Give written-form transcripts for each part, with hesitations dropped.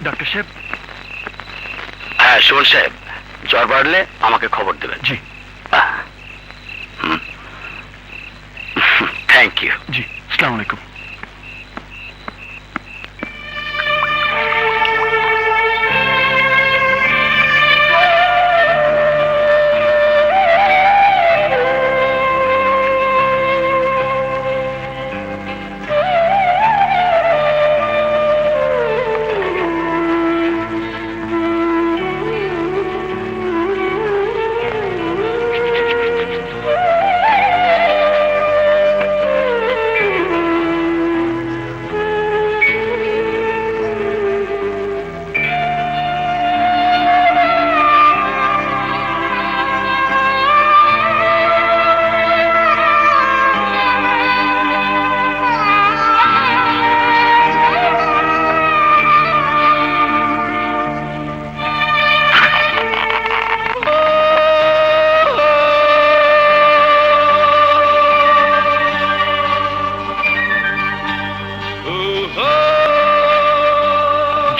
Doctor সাহেব। হ্যাঁ সুমন সাহেব, জ্বর বাড়লে আমাকে খবর দেবেন। জি। Thank you. জি, আসসালামু আলাইকুম।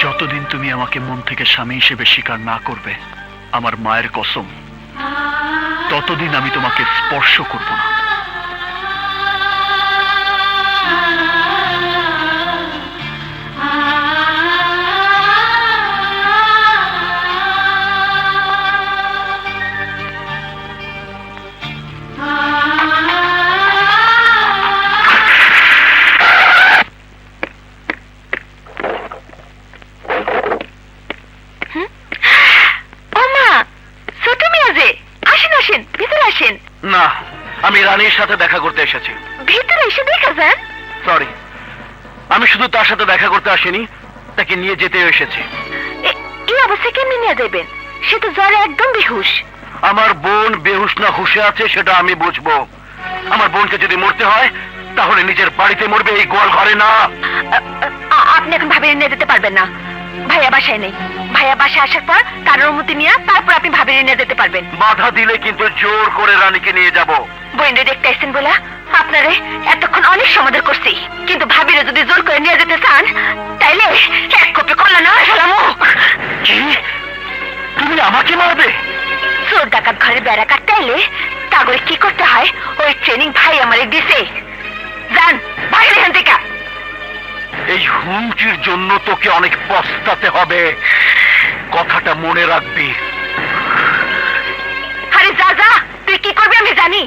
যতদিন তুমি আমাকে মন থেকে স্বামী হিসেবে স্বীকার না করবে, আমার মায়ের কসম, ততদিন আমি তোমাকে স্পর্শ করব না। না, আমি রানীর সাথে দেখা করতে এসেছি। ভিতরে এসে দেখা যান। সরি, আমি শুধু তার সাথে দেখা করতে আসিনি, তাকে নিয়ে যেতেও এসেছি। এই অবস্থায় কেমনি নিয়ে যাবেন? সে তো জ্বরে একদম বেহুশ। আমার বোন বেহুশ না হুশে আছে সেটা আমি বুঝবো। আমার বোনকে যদি মরতে হয় তাহলে নিজের বাড়িতে মরবে, এই গোয়াল ঘরে না। আপনি এখন ভাবিয়ে নিয়ে যেতে পারবেন না, ভাইয়া বাসায় নেই। ভাইয়া বাসায় আসার পর তার অনুমতি নিয়ে তারপর আপনি ভাবিয়ে নিয়ে যেতে পারবেন। বাধা দিলে কিন্তু জোর করে রানীকে নিয়ে যাব। বোন দেখতে আসছেন বলে আপনারে এতক্ষণ অনেক সমাদর করছি, কিন্তু ভাবিরে যদি জোর করে নিয়ে যেতে চান তাইলে এক কপি করলা না ফেলামো। কি? তুমি আমাকে মারবে? চোর ডাকাত ঘরে বেড়া কাটতে এলে তাগরে কি করতে হয় ওই ট্রেনিং ভাই আমারে দিছে। যান বাইরে এখান থেকে। এই হুমকির জন্য তোকে অনেক পস্তাতে হবে, কথাটা মনে রাখবি। আরে যা যা, তুই কি করবি আমি জানি।